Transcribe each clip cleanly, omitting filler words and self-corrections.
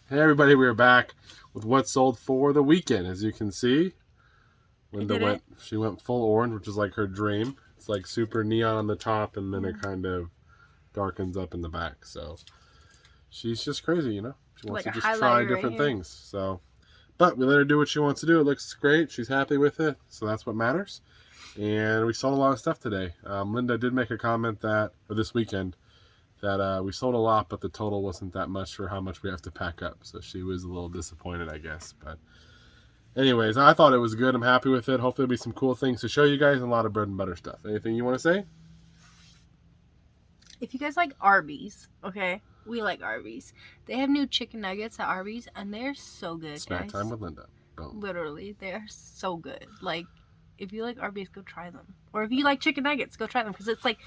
Hey everybody, we are back with what sold for the weekend. As you can see, Linda went full orange, which is like her dream. It's like super neon on the top, and then it kind of darkens up in the back. So she's just crazy, you know. She wants like to just try different right things. So, but we let her do what she wants to do. It looks great. She's happy with it, so that's what matters. And we sold a lot of stuff today. Linda did make a comment that, or this weekend, that we sold a lot, but the total wasn't that much for how much we have to pack up. So she was a little disappointed, I guess. But anyways, I thought it was good. I'm happy with it. Hopefully there'll be some cool things to show you guys and a lot of bread and butter stuff. Anything you want to say? If you guys like Arby's, okay? We like Arby's. They have new chicken nuggets at Arby's, and they're so good, Snack guys. time with Linda. Boom. Literally, they are so good. Like, if you like Arby's, go try them. Or if you like chicken nuggets, go try them. Because it's like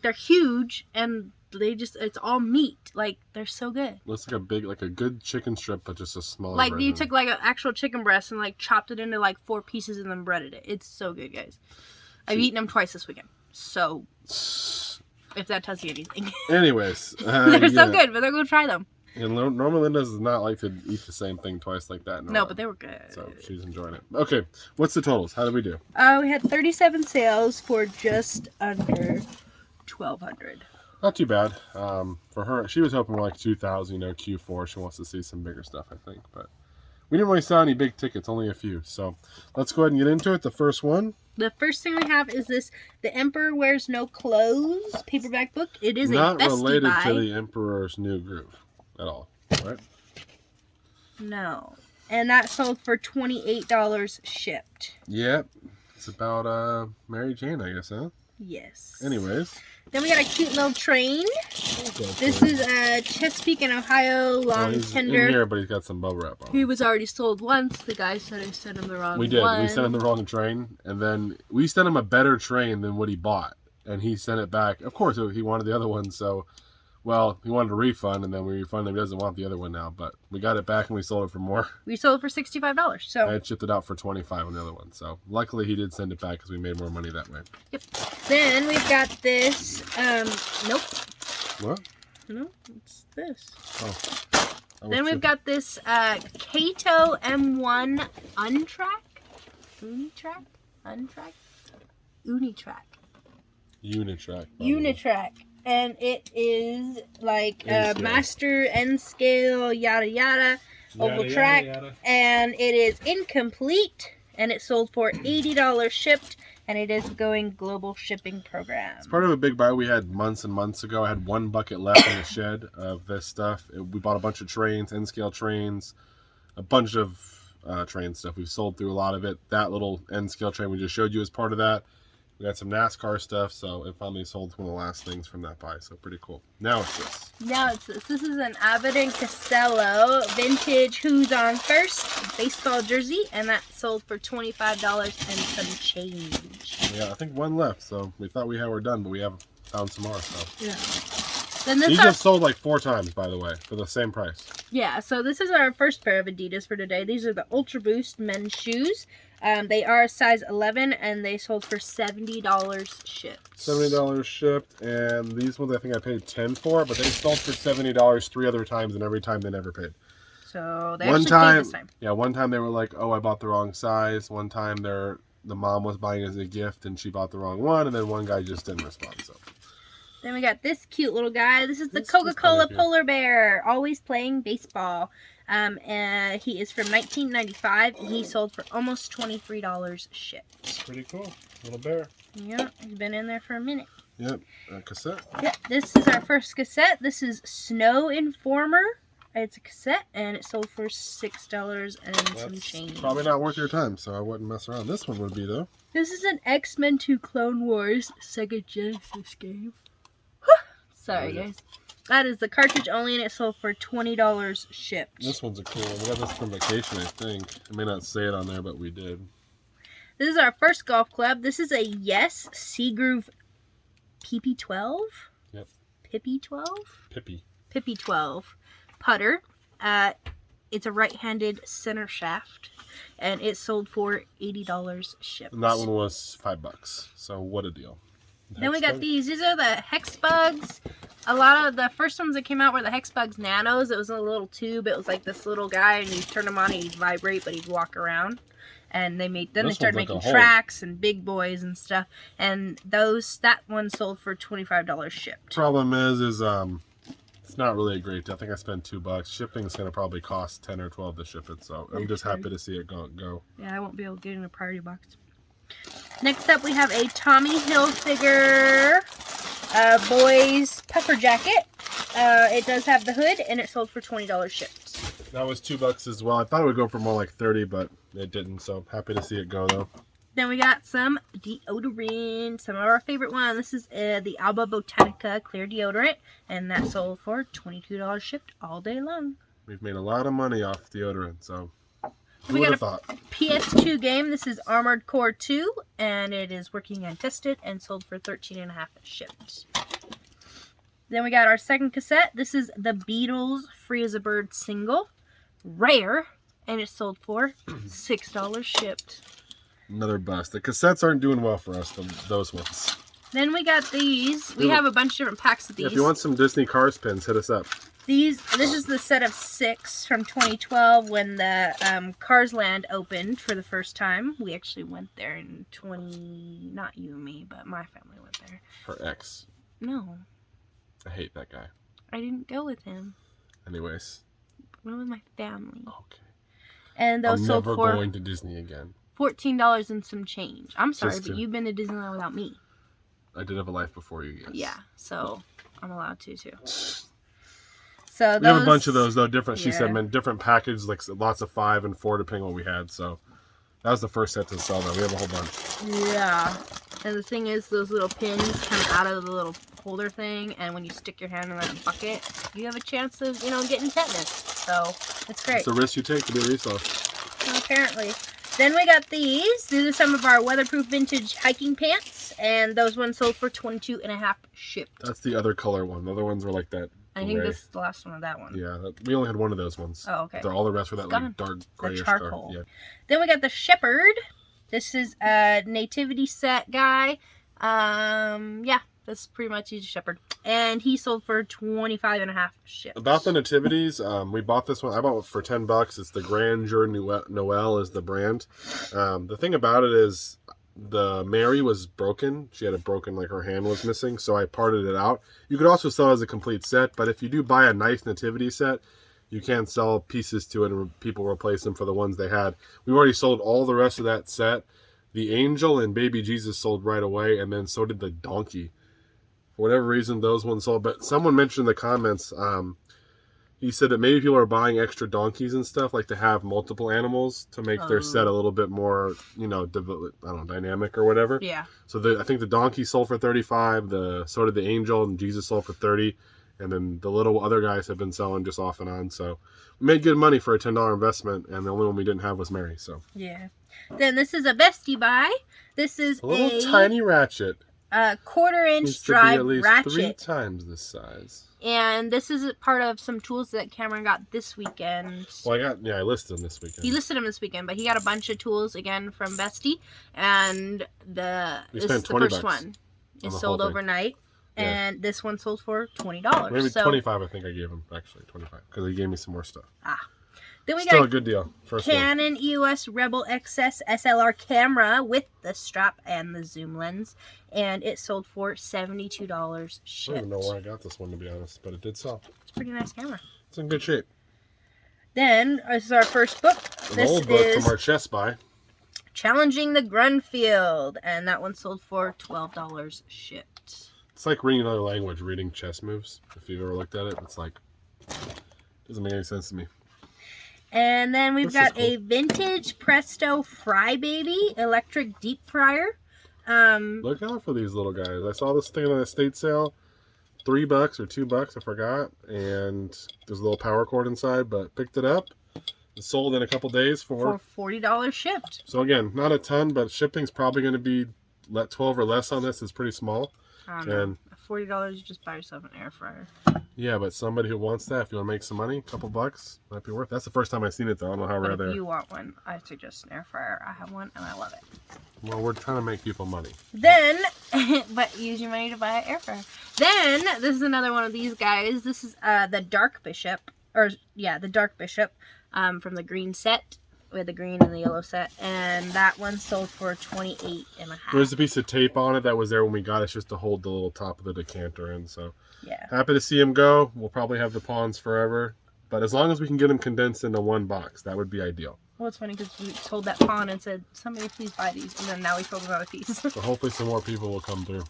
they're huge, and it's all meat. Like, they're so good. Looks like a good chicken strip, but just a smaller Like, version. you took like an actual chicken breast and like chopped it into like 4 pieces and then breaded it. It's so good, guys. I've eaten them twice this weekend. So, if that tells you anything. Anyways. They're so good, but they're going to try them. And normally Linda does not like to eat the same thing twice like that. No, but they were good. So she's enjoying it. Okay, what's the totals? How did we do? We had 37 sales for just under $1,200. Not too bad. For her, she was hoping for like 2,000, Q4. She wants to see some bigger stuff, I think. But we didn't really sell any big tickets, only a few. So let's go ahead and get into it. The first one. The first thing we have is this The Emperor Wears No Clothes paperback book. It is not a bestie related buy. to the Emperor's New Groove at all, right? No. And that sold for $28 shipped. Yep. It's about Mary Jane, I guess, huh? Yes. Anyways. Then we got a cute little train. This is a Chesapeake and Ohio long he's tender. in here, but he's got some bubble wrap on. He was already sold once. The guy said I sent him the wrong one. We did. We sent him the wrong train, and then we sent him a better train than what he bought, and he sent it back. Of course, he wanted the other one, so, well, he wanted a refund, and then we refunded him. He doesn't want the other one now, but we got it back, and we sold it for more. We sold it for $65, so. I had shipped it out for $25 on the other one, so luckily he did send it back because we made more money that way. Yep. Then we've got this, nope. What? No, it's this. Oh. Then we've got this Kato M1 Unitrack. Unitrack. And it is like master N scale, yada yada, oval track. And it is incomplete. And it sold for $80 shipped. And it is going global shipping program. It's part of a big buy we had months and months ago. I had one bucket left in the shed of this stuff. We bought a bunch of trains, N-scale trains, a bunch of train stuff. We've sold through a lot of it. That little N-scale train we just showed you as part of that. We got some NASCAR stuff, so it finally sold one of the last things from that buy, so pretty cool. Now it's this. This is an Abbott and Costello vintage Who's On First baseball jersey, and that sold for $25 and some change. Yeah, I think one left, so we thought we were done, but we have found some more. So. Yeah. Then These have sold like 4 times, by the way, for the same price. Yeah, so this is our first pair of Adidas for today. These are the Ultra Boost men's shoes. They are size 11, and they sold for $70 shipped. $70 shipped, and these ones I think I paid $10 for, but they sold for $70 3 other times, and every time they never paid. So they actually paid this time. Yeah, one time they were like, oh, I bought the wrong size. One time the mom was buying as a gift, and she bought the wrung one, and then one guy just didn't respond, so... Then we got this cute little guy. This is the Coca-Cola polar bear, always playing baseball. And he is from 1995. He sold for almost $23 shipped. Pretty cool. Little bear. Yeah, he's been in there for a minute. Yep, cassette. Yep, this is our first cassette. This is Snow Informer. It's a cassette, and it sold for $6 and some change. Probably not worth your time, so I wouldn't mess around. This one would be, though. This is an X-Men 2 Clone Wars Sega Genesis game. Sorry, guys. That is the cartridge only, and it sold for $20 shipped. This one's a cool one. We got this from vacation, I think. I may not say it on there, but we did. This is our first golf club. This is a Yes Seagroove PP12. Yep. Pippy 12 putter. It's a right-handed center shaft, and it sold for $80 shipped. And that one was $5. So what a deal. Then we got these. These are the Hex Bugs A lot of the first ones that came out were the Hexbugs Nanos. It was in a little tube. It was like this little guy, and you turn him on, and he'd vibrate, but he'd walk around. And they started making tracks and big boys and stuff. And that one sold for $25 shipped. Problem is it's not really a great deal. I think I spent $2. Shipping is going to probably cost 10 or 12 to ship it. So I'm just happy to see it go. Yeah, I won't be able to get in a priority box. Next up, we have a Tommy Hilfiger boys puffer jacket. It does have the hood, and it sold for $20 shipped. That was $2 as well. I thought it would go for more like 30, but it didn't. So happy to see it go though. Then we got some deodorant, some of our favorite one. This is the Alba Botanica clear deodorant, and that sold for $22 shipped all day long. We've made a lot of money off deodorant, so who we would got have thought? PS2 game. This is Armored Core 2, and it is working and tested and sold for $13.50 shipped. Then we got our second cassette. This is the Beatles Free as a Bird single, rare, and it sold for $6 shipped. Another bust. The cassettes aren't doing well for us, those ones. Then we got these. We have a bunch of different packs of these. If you want some Disney Cars pins, hit us up. This is the set of 6 from 2012 when the Cars Land opened for the first time. We actually went there in not you and me, but my family went there. Her ex. No. I hate that guy. I didn't go with him. Anyways. I went with my family. Okay. And those sold for... I'm never going to Disney again. $14 and some change. I'm sorry, but you've been to Disneyland without me. I did have a life before you, yes. Yeah, so I'm allowed to too. So we have a bunch of those though, different. She said, man, different packages, like lots of 5 and 4 depending on what we had. So that was the first set to sell. Though we have a whole bunch. Yeah, and the thing is, those little pins come out of the little holder thing, and when you stick your hand in that bucket, you have a chance of getting tetanus. So it's great. It's a risk you take to be a reseller. So apparently. Then we got these. These are some of our weatherproof vintage hiking pants, and those ones sold for $22.50 shipped. That's the other color one. The other ones were like that. I think this is the last one of that one. Yeah, we only had one of those ones. Oh, okay. All the rest were that like dark grayish charcoal. Yeah. Then we got the Shepherd. This is a nativity set guy. Yeah, that's pretty much he's a shepherd. And he sold for $25.50 shipped. About the nativities, we bought this one. I bought it for $10. It's the Grandeur Noel is the brand. The thing about it is the Mary was broken. She had a broken, like her hand was missing, so I parted it out. You could also sell it as a complete set, but if you do buy a nice nativity set, you can sell pieces to it and people replace them for the ones they had. We already sold all the rest of that set. The angel and baby Jesus sold right away, and then so did the donkey. For whatever reason, those ones sold. But someone mentioned in the comments, he said that maybe people are buying extra donkeys and stuff, like to have multiple animals to make their set a little bit more, dynamic or whatever. Yeah. So I think the donkey sold for $35. So did the angel, and Jesus sold for $30. And then the little other guys have been selling just off and on. So we made good money for a $10 investment, and the only one we didn't have was Mary. So yeah. Then this is a bestie buy. This is a little tiny ratchet. A 1/4-inch drive at least ratchet. 3 times this size. And this is part of some tools that Cameron got this weekend. Well, I listed them this weekend. He listed them this weekend, but he got a bunch of tools again from Bestie, and this is the first one. It sold overnight, and this one sold for $20. Maybe 25. I think I gave him actually 25 because he gave me some more stuff. Then we Still got a good deal. First Canon EOS Rebel XS SLR camera with the strap and the zoom lens, and it sold for $72 shipped. I don't even know where I got this one, to be honest, but it did sell. It's a pretty nice camera. It's in good shape. Then this is our first book. An old book from our chest buy. Challenging the Grunfield, and that one sold for $12 shipped. It's like reading another language, reading chess moves. If you've ever looked at it, it's like doesn't make any sense to me. And then we've got a vintage Presto Fry Baby electric deep fryer. Look out for these little guys. I saw this thing on the estate sale. $3 or $2, I forgot. And there's a little power cord inside, but picked it up. It sold in a couple days for $40 shipped. So again, not a ton, but shipping's probably going to be 12 or less on this. It's pretty small. I don't know. $40, you just buy yourself an air fryer. Yeah, but somebody who wants that, if you want to make some money, a couple bucks, might be worth it. That's the first time I've seen it, though. I don't know how rare But they if are. you want one, I suggest an air fryer. I have one, and I love it. Well, we're trying to make people money. Then, but use your money to buy an air fryer. Then, this is another one of these guys. This is the Dark Bishop. The Dark Bishop from the green set. With the green and the yellow set. And that one sold for $28.50. There's a piece of tape on it that was there when we got it, just to hold the little top of the decanter in. So, yeah. Happy to see him go. We'll probably have the pawns forever. But as long as we can get them condensed into one box, that would be ideal. Well, it's funny because we sold that pawn and said, somebody please buy these. And then now we sold another piece. So hopefully some more people will come through.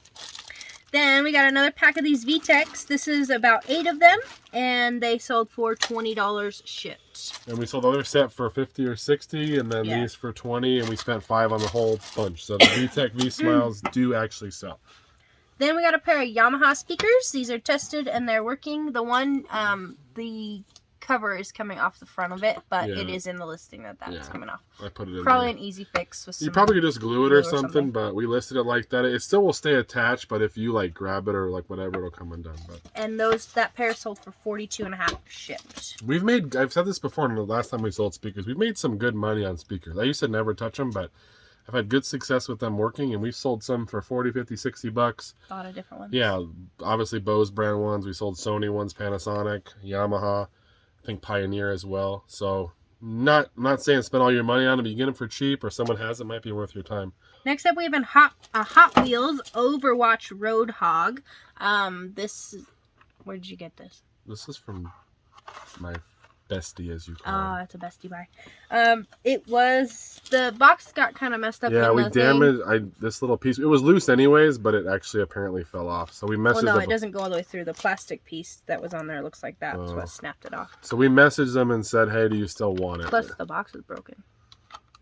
Then we got another pack of these VTEX. This is about 8 of them, and they sold for $20 shipped. And we sold the other set for $50 or $60, and then these for $20, and we spent $5 on the whole bunch. So the VTEC V-Smiles do actually sell. Then we got a pair of Yamaha speakers. These are tested and they're working. The one, the cover is coming off the front of it, but it is in the listing that's coming off. I put it in probably there. An easy fix with some you probably could just glue it or something, but we listed it like that. It still will stay attached, but if you like grab it or like whatever, it'll come undone. But and that pair sold for $42.50 shipped. I've said this before in the last time we sold speakers, we've made some good money on speakers. I used to never touch them, but I've had good success with them working, and we've sold some for $40, $50, $60. A lot of different ones. Yeah, obviously Bose brand ones. We sold Sony ones, Panasonic, Yamaha, I think Pioneer as well. So not saying spend all your money on them, but you get them for cheap, or someone has it, might be worth your time. Next up, we have a Hot Wheels Overwatch Roadhog. Where did you get this? This is from my bestie, as you call it. Oh, it's a bestie buy. The box got kind of messed up. Yeah, we damaged this little piece. It was loose anyways, but it actually apparently fell off. So we messaged them. It doesn't go all the way through. The plastic piece that was on there looks like that's what snapped it off. So we messaged them and said, hey, do you still want it? Plus, the box is broken.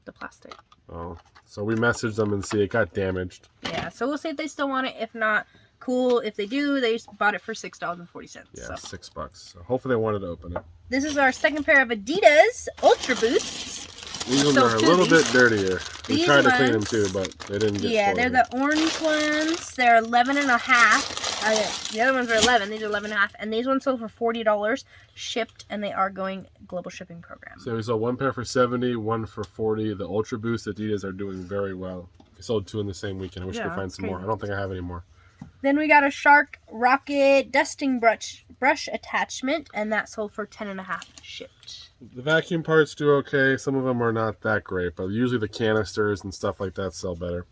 The plastic. Oh, so we messaged them and see it got damaged. Yeah, so we'll see if they still want it. If not, cool. If they do, they just bought it for $6.40. Yeah, so. $6. So hopefully they wanted to open it. This is our second pair of Adidas Ultra Boosts. These ones are a little bit dirtier. We tried to clean them too, but they didn't get Yeah, they're the orange ones. They're 11.5. The other ones are 11. These are 11.5. And these ones sold for $40 shipped, and they are going global shipping program. So we sold one pair for $70, one for $40. The Ultra Boost Adidas are doing very well. We sold 2 in the same weekend. I wish I could find some more. I don't think I have any more. Then we got a Shark Rocket dusting brush attachment, and that sold for $10.50 shipped. The vacuum parts do okay. Some of them are not that great, but usually the canisters and stuff like that sell better.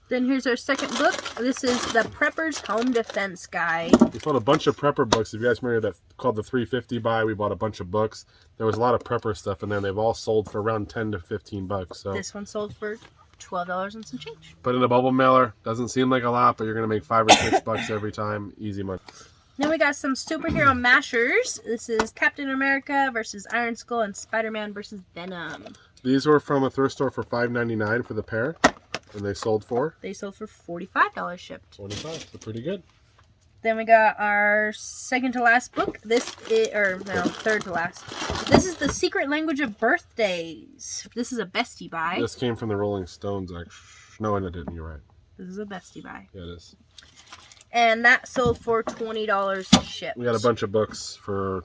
Then here's our second book. This is the Prepper's Home Defense Guide. We bought a bunch of prepper books. If you guys remember that called the 350 buy, we bought a bunch of books. There was a lot of prepper stuff in there. They've all sold for around 10 to 15 bucks. So this one sold for $12 and some change. Put in a bubble mailer. Doesn't seem like a lot, but you're going to make $5 or $6 every time. Easy money. Then we got some superhero mashers. This is Captain America versus Iron Skull and Spider-Man versus Venom. These were from a thrift store for $5.99 for the pair, and they sold for? They sold for $45 shipped. $45, so pretty good. Then we got our second to last book. Third to last. This is The Secret Language of Birthdays. This is a bestie buy. This came from the Rolling Stones, actually. No, it didn't. You're right. This is a bestie buy. Yeah, it is. And that sold for $20 shipped. We got a bunch of books for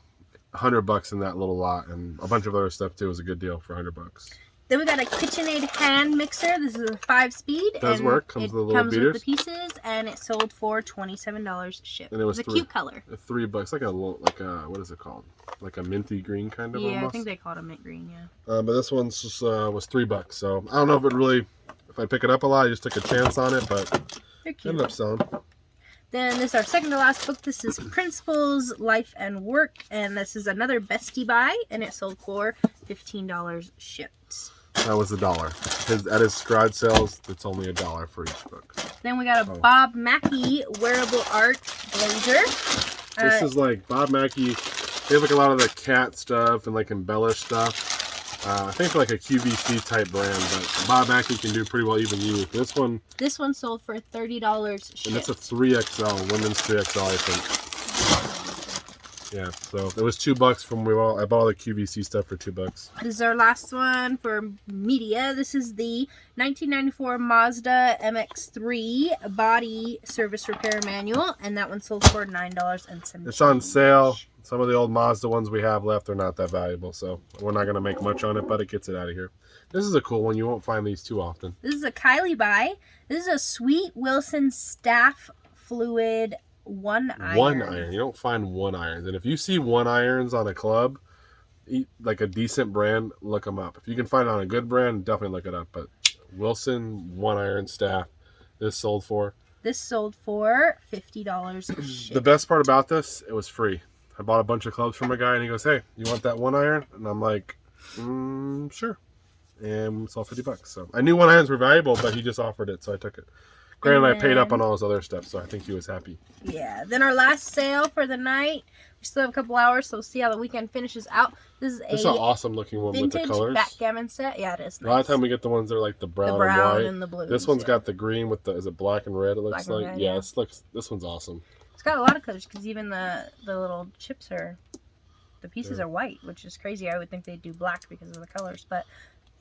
$100 in that little lot, and a bunch of other stuff too. It was a good deal for $100. Then we got a KitchenAid hand mixer. This is a 5-speed. It does work. Comes with the little beaters. With the pieces, and it sold for $27 shipped. And it was a cute color. $3, like a what is it called? Like a minty green kind of. Yeah, almost. I think they call it a mint green. Yeah. But this one was $3. So I don't know if I pick it up a lot. I just took a chance on it, but ended up selling. Then this is our second to last book. This is Principles, Life and Work, and this is another bestie buy, and it sold for $15 shipped. That was $1. At his garage sales, it's only $1 for each book. Then we got a Bob Mackie wearable art blazer. This is like Bob Mackie. They have like a lot of the cat stuff and like embellished stuff. I think like a QVC type brand, but Bob Mackie can do pretty well even used. This one sold for $30 shipped. And it's a 3XL, women's 3XL, I think. Yeah, so it was $2 from I bought all the QVC stuff for $2. This is our last one for media. This is the 1994 Mazda MX-3 body service repair manual, and that one sold for $9 and some It's on change. sale. Some of the old Mazda ones we have left are not that valuable, so we're not going to make much on it, but it gets it out of here. This is a cool one. You won't find these too often. This is a Kylie buy. This is a Sweet Wilson Staff Fluid 1 iron. 1 iron. You don't find 1 irons. And if you see 1 irons on a club, like a decent brand, look them up. If you can find it on a good brand, definitely look it up. But Wilson 1 iron staff, this sold for $50 The best part about this, it was free. I bought a bunch of clubs from a guy, and he goes, "Hey, you want that 1 iron?" And I'm like, sure. And sold $50. So I knew 1 irons were valuable, but he just offered it, so I took it. Granted, I paid up on all his other stuff, so I think he was happy. Yeah. Then our last sale for the night. We still have a couple hours, so we'll see how the weekend finishes out. This is an awesome looking one with the colors. Backgammon set. Yeah, it is. Nice. A lot of time we get the ones that are like the brown and white. And the blue. This one's got the green with is it black and red? It looks like. Red, yeah, this one's awesome. It's got a lot of colors because even the little chips are, the pieces are white, which is crazy. I would think they'd do black because of the colors, but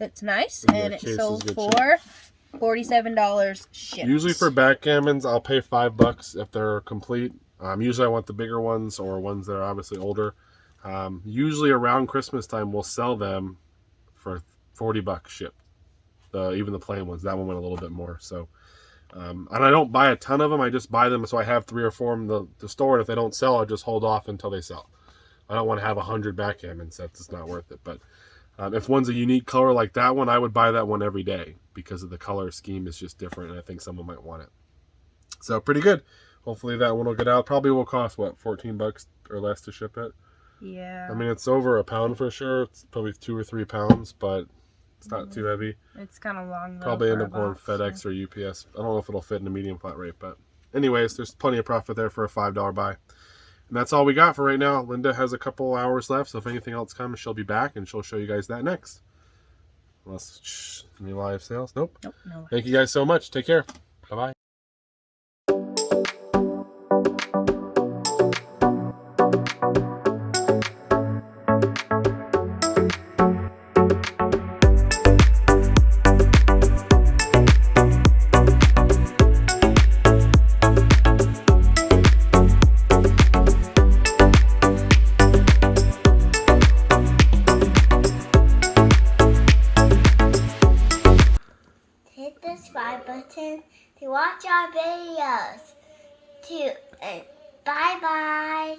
it's nice, and it sold for $47 shipped. Usually for backgammons, I'll pay $5 if they're complete. Usually I want the bigger ones or ones that are obviously older. Usually around Christmas time, we'll sell them for $40 shipped. Even the plain ones. That one went a little bit more. So, and I don't buy a ton of them. I just buy them so I have 3 or 4 in the store. And if they don't sell, I'll just hold off until they sell. I don't want to have 100 backgammon sets. It's not worth it. But if one's a unique color like that one, I would buy that one every day because of the color scheme is just different, and I think someone might want it. So pretty good. Hopefully that one will get out. Probably will cost, what, $14 or less to ship it? Yeah. I mean, it's over a pound for sure. It's probably 2 or 3 pounds, but it's not too heavy. It's kind of long, though. Probably end up going FedEx or UPS. I don't know if it'll fit in a medium flat rate, but anyways, there's plenty of profit there for a $5 buy. And that's all we got for right now. Linda has a couple hours left, so if anything else comes, she'll be back, and she'll show you guys that next. Unless, any live sales? Nope. Nope, no. Thank you guys so much. Take care. Bye-bye. Hit the subscribe button to watch our videos. And bye bye.